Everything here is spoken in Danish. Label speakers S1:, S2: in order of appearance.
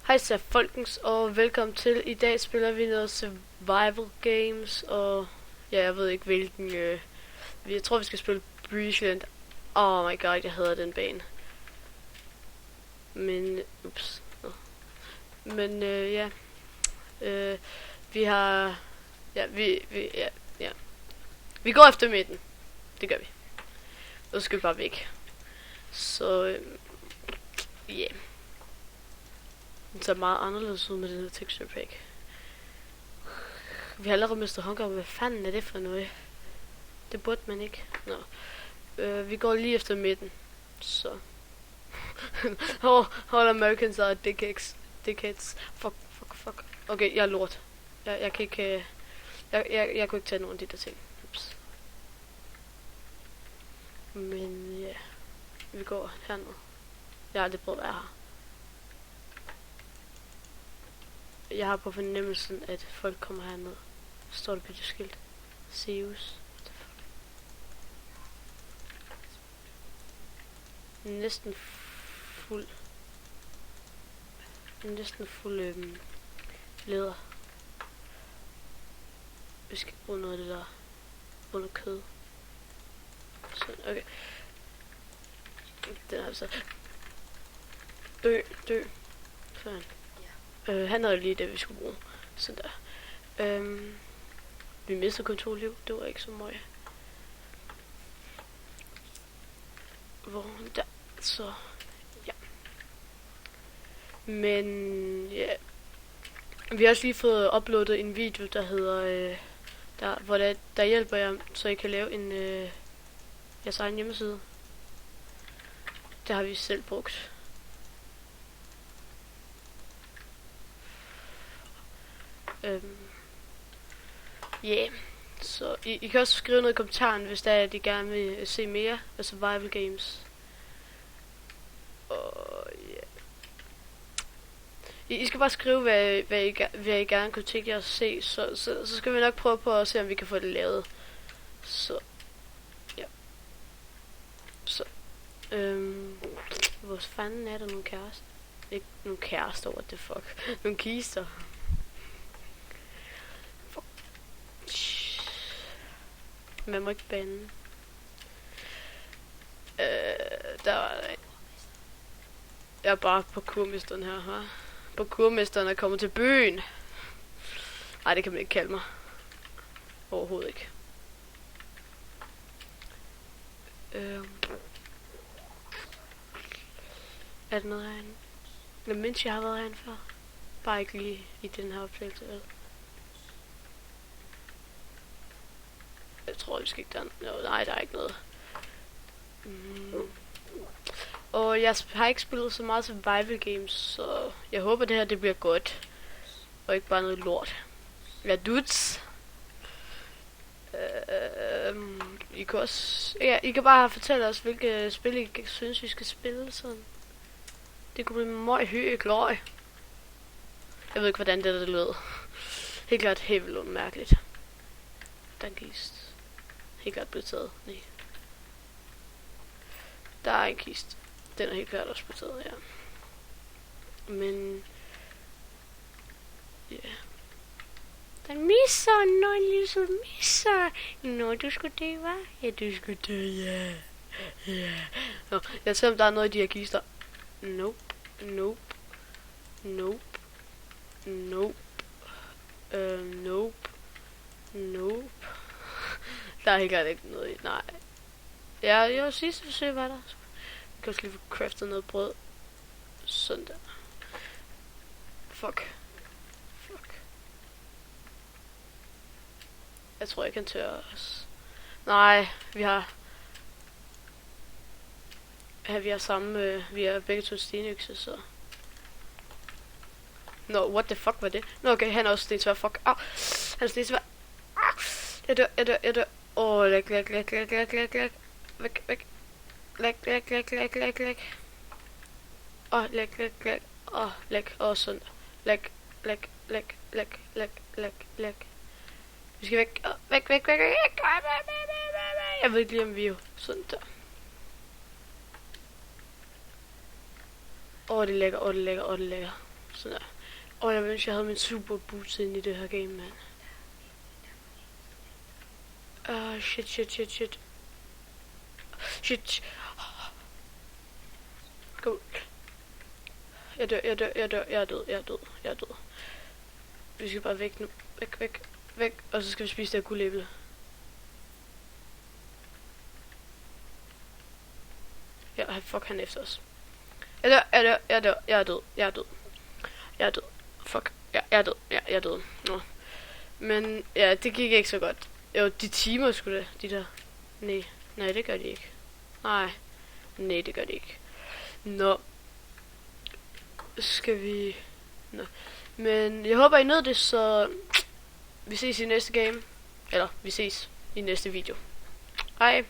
S1: Hej så folkens, og velkommen til. I dag spiller vi noget survival games, og ja, jeg ved ikke hvilken, jeg tror vi skal spille Breachland. Oh my god, jeg hader den bane. Men, ups. Men, ja. Vi har, ja, ja. Vi går efter midten. Det gør vi. Og så skal vi bare væk. Så, yeah. Den ser meget anderledes ud med den her texture pack. Vi har allerede mistet hunger. Hvad fanden er det for noget? Det burde man ikke. Nå. Vi går lige efter midten. Så. All Americans are dickheads. Fuck. Okay, jeg er lort. Jeg kan ikke... Jeg kunne ikke tage nogen af de der ting. Ups. Men ja. Vi går herned. Jeg har aldrig prøvet at være her. Jeg har på fornemmelsen, at folk kommer herned. Står der på det skilt. Zeus. Næsten fuld leder. Vi skal bruge noget af det der under kød. Sådan, okay. Den har vi så. Dø. Sådan. Han havde lige det, vi skulle bruge. Sådan der. Vi mistede kun 2 liv. Det var ikke så meget. Hvor der. Så. Ja. Men ja. Vi har også lige fået uploadet en video, der hedder hvor der hjælper jeg, så I kan lave en jeres egen hjemmeside. Det har vi selv brugt. Yeah. Så I kan også skrive noget i kommentaren, hvis der er, at I gerne vil se mere af survival games. Og yeah. I skal bare skrive, hvad I gerne kunne tænke jer at se, så skal vi nok prøve på at se, om vi kan få det lavet. Så ja. Så hvor fanden er der nogle kærester? Ikke nogle kærester, what the fuck. Nogle kister. Man må ikke bande. Der var der. Jeg er bare på kurmesteren her, hva? På kurmesteren er kommet til byen. Nej, det kan man ikke kalde mig. Overhovedet ikke. Er der noget herinde? Men mens jeg har været herinde før. Bare ikke lige i den her optagelse, vel? Jeg tror, vi skal ikke der. Nej, der er ikke noget. Og jeg har ikke spillet så meget survival games, så jeg håber det her det bliver godt. Og ikke bare noget lort. Ja, dudes. I kan også... Ja, I kan bare fortælle os, hvilke spil I synes, vi skal spille sådan. Det kunne blive meget hyggeligt. Jeg ved ikke, hvordan det lød. Helt klart helt vildt mærkeligt. Der er en kist. Helt klart blevet taget. Nej. Der er en kist. Den er helt klart også blevet taget, ja. Men... ja. Den misser, nå, en lille misser. Nå, du skulle dø, hva? Ja, du skulle dø, ja. Ja. Nå, jeg ser, om der er noget i de her kister. Nope. Der er helt klart ikke noget i, nej. Ja, jeg sidste forsøg var der. Jeg kan også lige få craftet noget brød. Sådan der. Fuck. Jeg tror, jeg kan tørre os. Nej, vi har... Ja, vi har samme... vi har begge to stenøkse, så... Nå, what the fuck var det? Nå, okay, han er også stensvær. Fuck. Au. Han er stensvær. Jeg dør. Åh, læg. Væk. Læg. Åh, læg. Åh, sådan. Læg. Vi skal væk. Væk. Jeg ved ikke lige, om vi er jo sådan der. Åh, det er lækker. Sådan der. Og jeg ønsker, jeg havde min super boots ind i det her game, mand. Shit. Shit. Go. Jeg dør. Jeg er død. Vi skal bare væk nu. Væk. Og så skal vi spise det her guldæble. Ja, fuck, han er efter os. Jeg er død. Fuck. Jeg er død. Jeg er død. Nå. Men ja, det gik ikke så godt. Jo, de timer skulle det. De der. Nej, det gør de ikke. Nej, det gør de ikke. Nå. Skal vi... Nå. Men jeg håber, I nåede det, så... Vi ses i næste game. Eller, vi ses i næste video. Hej.